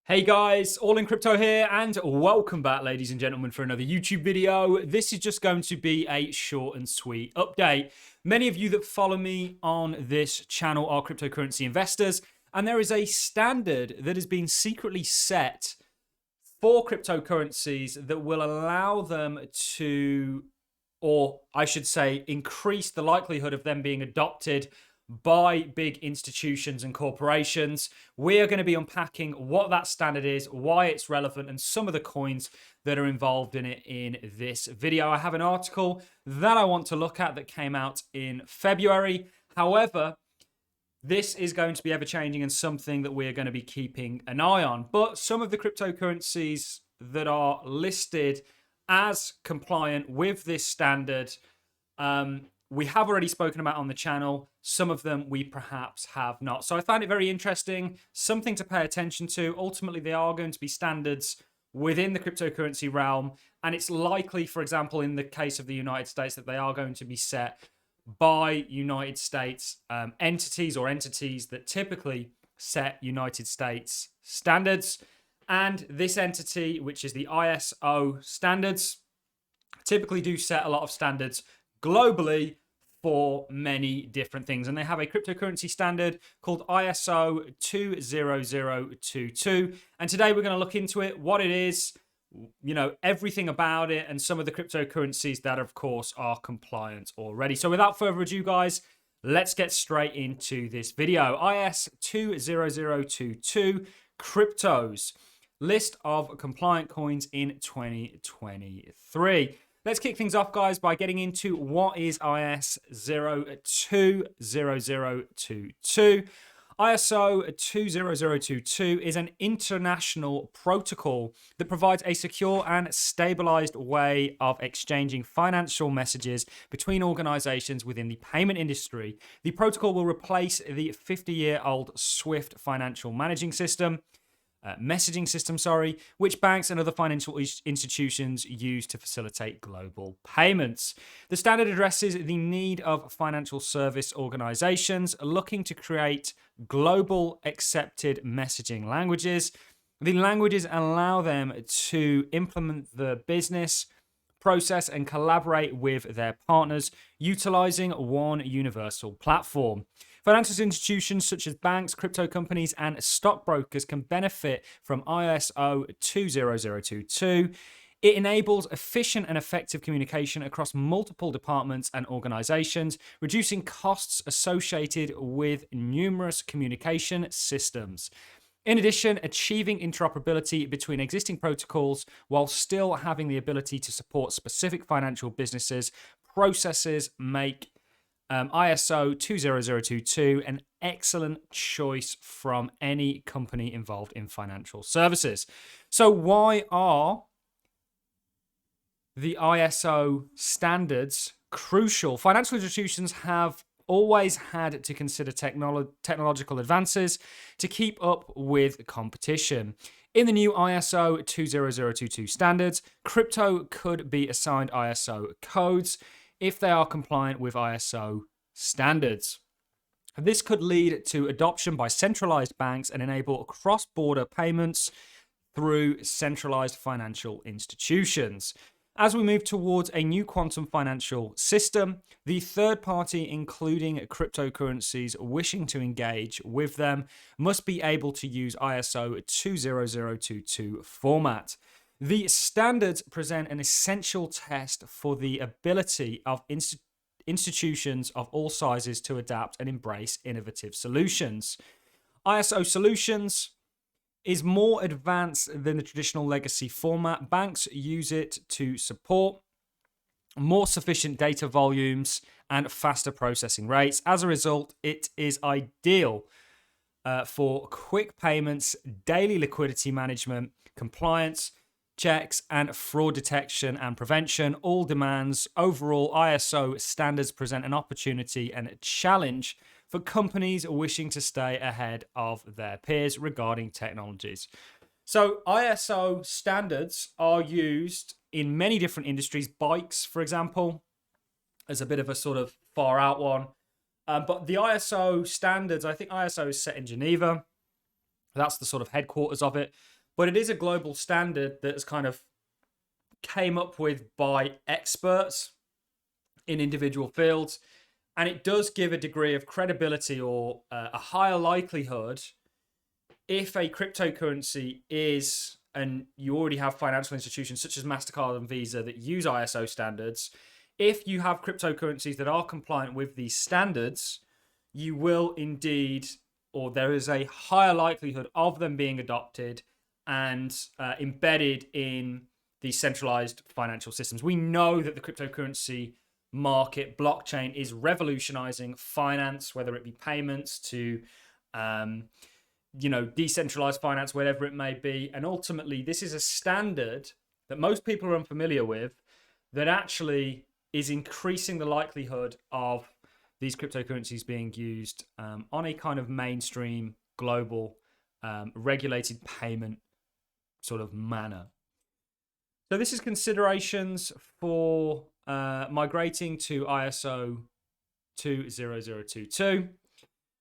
Hey guys, All in Crypto here, and welcome back, ladies and gentlemen, for another YouTube video. This is just going to be a short and sweet update. Many of you that follow me on this channel are cryptocurrency investors, and there is a standard that has been secretly set for cryptocurrencies that will allow them to, or I should say, increase the likelihood of them being adopted by big institutions and corporations. We are going to be unpacking what that standard is, why it's relevant, and some of the coins that are involved in it in this video. I have an article that I want to look at that came out in February. However, this is going to be ever changing and something that we are going to be keeping an eye on. But some of the cryptocurrencies that are listed as compliant with this standard, we have already spoken about on the channel. Some of them we perhaps have not. So I found it very interesting, something to pay attention to. Ultimately, they are going to be standards within the cryptocurrency realm. And it's likely, for example, in the case of the United States, that they are going to be set by United States entities or entities that typically set United States standards. And this entity, which is the ISO standards, typically do set a lot of standards globally for many different things. And they have a cryptocurrency standard called ISO 20022. And today we're going to look into it, what it is, everything about it, and some of the cryptocurrencies that, of course, are compliant already. So without further ado, guys, let's get straight into this video. IS 20022 cryptos, list of compliant coins in 2023. Let's kick things off, guys, by getting into what is IS 20022. ISO 20022 is an international protocol that provides a secure and stabilized way of exchanging financial messages between organizations within the payment industry. The protocol will replace the 50-year-old SWIFT financial messaging system, which banks and other financial institutions use to facilitate global payments. The standard addresses the need of financial service organizations looking to create global accepted messaging languages. The languages allow them to implement the business process and collaborate with their partners, utilizing one universal platform. Financial institutions such as banks, crypto companies, and stockbrokers can benefit from ISO 20022. It enables efficient and effective communication across multiple departments and organizations, reducing costs associated with numerous communication systems. In addition, achieving interoperability between existing protocols while still having the ability to support specific financial businesses processes make ISO 20022 an excellent choice from any company involved in financial services. So why are the ISO standards crucial? Financial institutions have always had to consider technological advances to keep up with competition. In the new ISO 20022 standards, crypto could be assigned ISO codes if they are compliant with ISO standards. This could lead to adoption by centralized banks and enable cross-border payments through centralized financial institutions. As we move towards a new quantum financial system, the third party, including cryptocurrencies wishing to engage with them, must be able to use ISO 20022 format. The standards present an essential test for the ability of institutions of all sizes to adapt and embrace innovative solutions. ISO solutions is more advanced than the traditional legacy format. Banks use it to support more sufficient data volumes and faster processing rates. As a result, it is ideal for quick payments, daily liquidity management, compliance checks, and fraud detection and prevention. All demands. Overall, ISO standards present an opportunity and a challenge for companies wishing to stay ahead of their peers regarding technologies. So ISO standards are used in many different industries. Bikes, for example, is a bit of a sort of far out one. But the ISO standards, I think ISO is set in Geneva. That's the sort of headquarters of it. But it is a global standard that's kind of came up with by experts in individual fields. And it does give a degree of credibility or a higher likelihood if a cryptocurrency is, and you already have financial institutions such as MasterCard and Visa that use ISO standards, if you have cryptocurrencies that are compliant with these standards, you will indeed, or there is a higher likelihood of them being adopted and embedded in these centralized financial systems. We know that the cryptocurrency market, blockchain, is revolutionizing finance, whether it be payments to decentralized finance, whatever it may be. And ultimately, this is a standard that most people are unfamiliar with that actually is increasing the likelihood of these cryptocurrencies being used on a kind of mainstream, global, regulated payment sort of manner. So this is considerations for migrating to ISO 20022.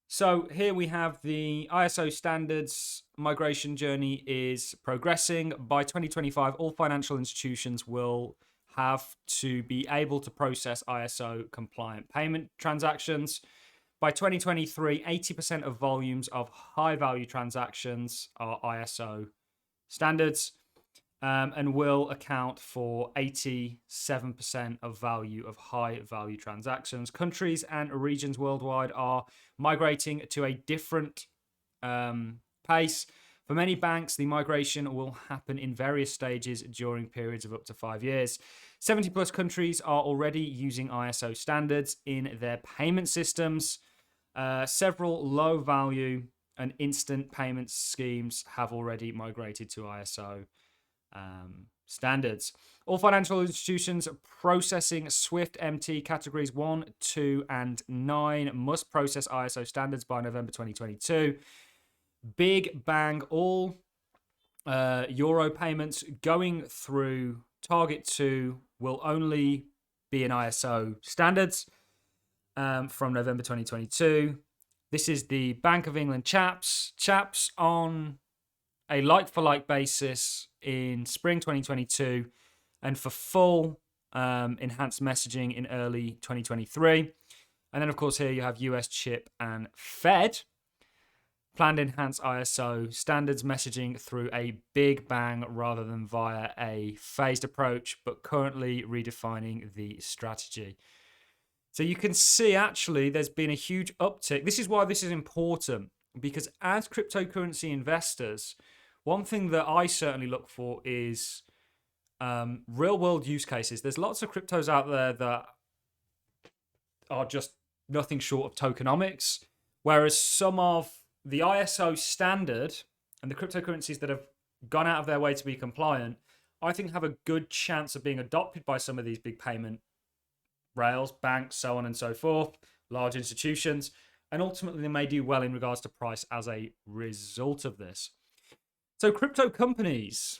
So here we have the ISO standards migration journey is progressing. By 2025, all financial institutions will have to be able to process ISO compliant payment transactions. By 2023, 80% of volumes of high value transactions are ISO standards. And will account for 87% of value of high value transactions. Countries and regions worldwide are migrating to a different pace. For many banks, the migration will happen in various stages during periods of up to 5 years. 70 plus countries are already using ISO standards in their payment systems. Several low value and instant payment schemes have already migrated to ISO standards. All financial institutions processing SWIFT MT categories 1, 2, and 9 must process ISO standards by November 2022. Big bang, all euro payments going through Target 2 will only be in ISO standards from November 2022. This is the Bank of England chaps on a like-for-like basis in spring 2022, and for full enhanced messaging in early 2023. And then, of course, here you have US Chip and Fed. Planned enhanced ISO standards messaging through a big bang rather than via a phased approach, but currently redefining the strategy. So you can see, actually, there's been a huge uptick. This is why this is important, because as cryptocurrency investors, one thing that I certainly look for is real world use cases. There's lots of cryptos out there that are just nothing short of tokenomics, whereas some of the ISO standard and the cryptocurrencies that have gone out of their way to be compliant, I think have a good chance of being adopted by some of these big payment rails, banks, so on and so forth, large institutions, and ultimately they may do well in regards to price as a result of this. So crypto companies,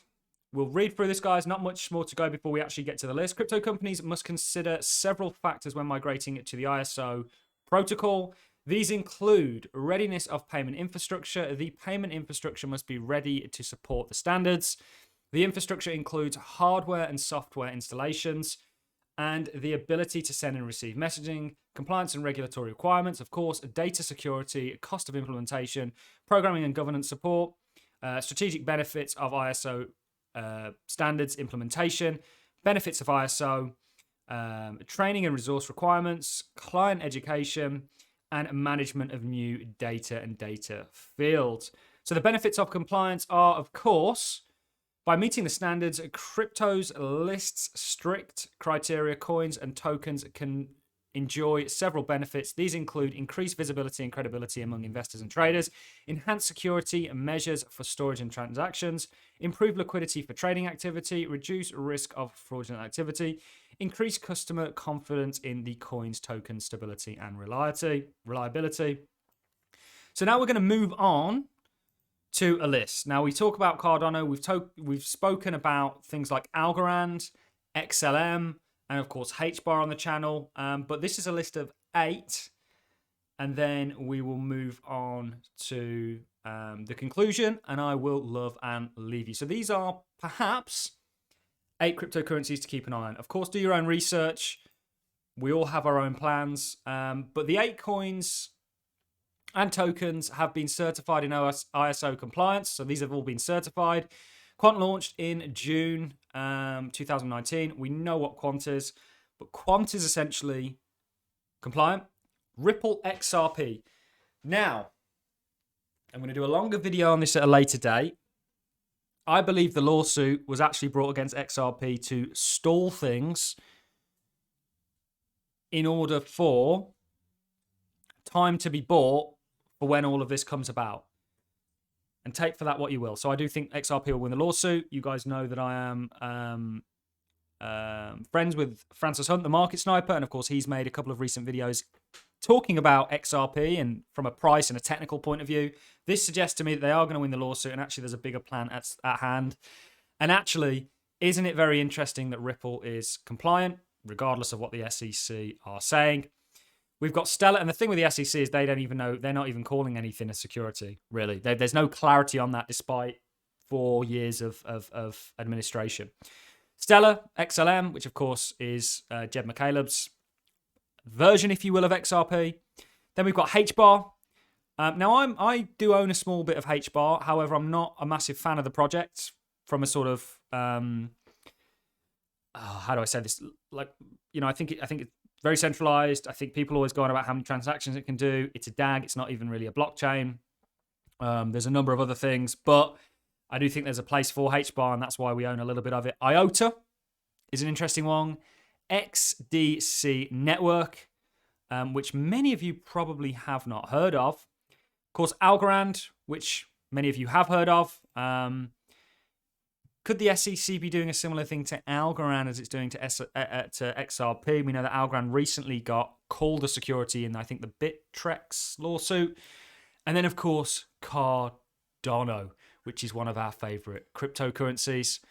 we'll read through this, guys. Not much more to go before we actually get to the list. Crypto companies must consider several factors when migrating to the ISO protocol. These include readiness of payment infrastructure. The payment infrastructure must be ready to support the standards. The infrastructure includes hardware and software installations and the ability to send and receive messaging, compliance and regulatory requirements, of course, data security, cost of implementation, programming and governance support, strategic benefits of ISO standards implementation, benefits of ISO, training and resource requirements, client education, and management of new data and data fields. So the benefits of compliance are, of course, by meeting the standards, cryptos lists strict criteria, coins and tokens can enjoy several benefits. These include increased visibility and credibility among investors and traders, enhanced security and measures for storage and transactions, improved liquidity for trading activity, reduced risk of fraudulent activity, increased customer confidence in the coin's token stability and reliability. So now we're going to move on to a list. Now we talk about Cardano, we've spoken about things like Algorand, XLM, and of course HBAR on the channel, but this is a list of 8, and then we will move on to the conclusion, and I will love and leave you. So these are perhaps 8 cryptocurrencies to keep an eye on. Of course, do your own research. We all have our own plans, but the 8 coins and tokens have been certified in ISO compliance. So these have all been certified. Quant launched in June 2019. We know what Quant is, but Quant is essentially compliant. Ripple XRP. Now, I'm going to do a longer video on this at a later date. I believe the lawsuit was actually brought against XRP to stall things in order for time to be bought for when all of this comes about. And take for that what you will. So I do think XRP will win the lawsuit. You guys know that I am friends with Francis Hunt, the market sniper. And of course, he's made a couple of recent videos talking about XRP and from a price and a technical point of view. This suggests to me that they are going to win the lawsuit. And actually, there's a bigger plan at hand. And actually, isn't it very interesting that Ripple is compliant, regardless of what the SEC are saying? We've got Stellar, and the thing with the SEC is they don't even know, they're not even calling anything a security, really. There's no clarity on that despite 4 years of administration. Stellar, XLM, which of course is Jed McCaleb's version, if you will, of XRP. Then we've got HBAR. Now, I do own a small bit of HBAR. However, I'm not a massive fan of the project from a sort of, how do I say this? Like, you know, I think it's very centralized. I think people always go on about how many transactions it can do. It's a DAG. It's not even really a blockchain. There's a number of other things, but I do think there's a place for HBAR, and that's why we own a little bit of it. IOTA is an interesting one. XDC Network, which many of you probably have not heard of. Of course, Algorand, which many of you have heard of. Could the SEC be doing a similar thing to Algorand as it's doing to XRP? We know that Algorand recently got called a security in, I think, the Bittrex lawsuit. And then, of course, Cardano, which is one of our favorite cryptocurrencies.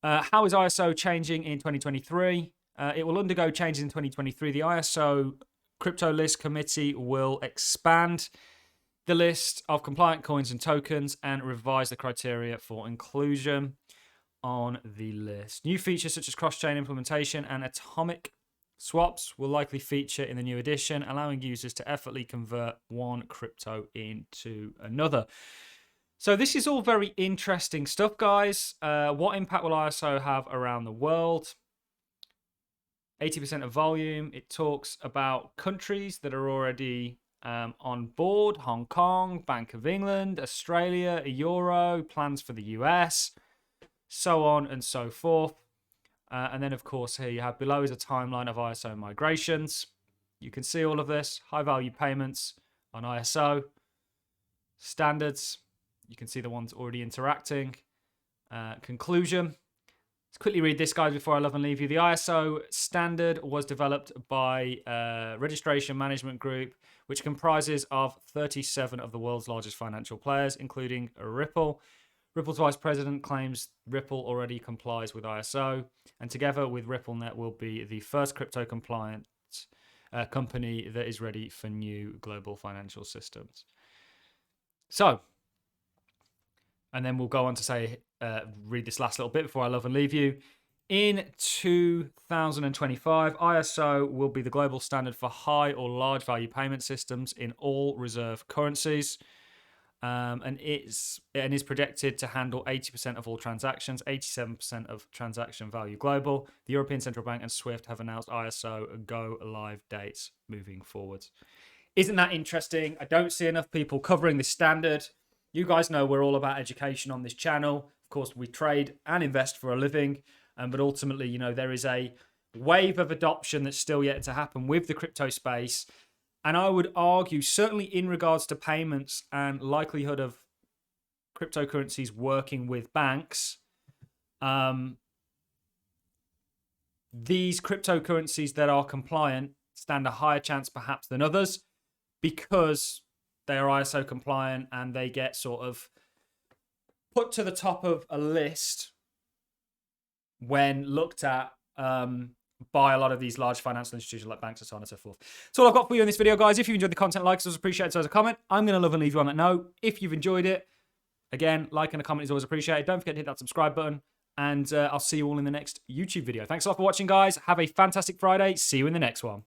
How is ISO changing in 2023? It will undergo changes in 2023. The ISO Crypto List Committee will expand the list of compliant coins and tokens and revise the criteria for inclusion on the list. New features such as cross-chain implementation and atomic swaps will likely feature in the new edition, allowing users to effortlessly convert one crypto into another. So this is all very interesting stuff, guys. What impact will ISO have around the world? 80% of volume. It talks about countries that are already on board: Hong Kong, Bank of England, Australia, Euro, plans for the US, so on and so forth. And then, of course, here you have below is a timeline of ISO migrations. You can see all of this. High value payments on ISO. Standards. You can see the ones already interacting. Conclusion. Let's quickly read this, guys, before I love and leave you. The ISO standard was developed by Registration Management Group, which comprises of 37 of the world's largest financial players, including Ripple. Ripple's vice president claims Ripple already complies with ISO, and together with RippleNet will be the first crypto-compliant company that is ready for new global financial systems. So, and then we'll go on to say, read this last little bit before I love and leave you. In 2025, ISO will be the global standard for high or large value payment systems in all reserve currencies, and is projected to handle 80% of all transactions, 87% of transaction value global. The European Central Bank and SWIFT have announced ISO go live dates moving forward. Isn't that interesting? I don't see enough people covering this standard. You guys know we're all about education on this channel. Of course, we trade and invest for a living. But ultimately, you know, there is a wave of adoption that's still yet to happen with the crypto space. And I would argue, certainly in regards to payments and likelihood of cryptocurrencies working with banks, these cryptocurrencies that are compliant stand a higher chance perhaps than others because they are ISO compliant and they get sort of put to the top of a list when looked at by a lot of these large financial institutions like banks and so on and so forth. That's all I've got for you in this video, guys. If you enjoyed the content, like us, appreciate it. So as a comment, I'm going to love and leave you on that note. If you've enjoyed it, again, like and a comment is always appreciated. Don't forget to hit that subscribe button, and I'll see you all in the next YouTube video. Thanks a lot for watching, guys. Have a fantastic Friday. See you in the next one.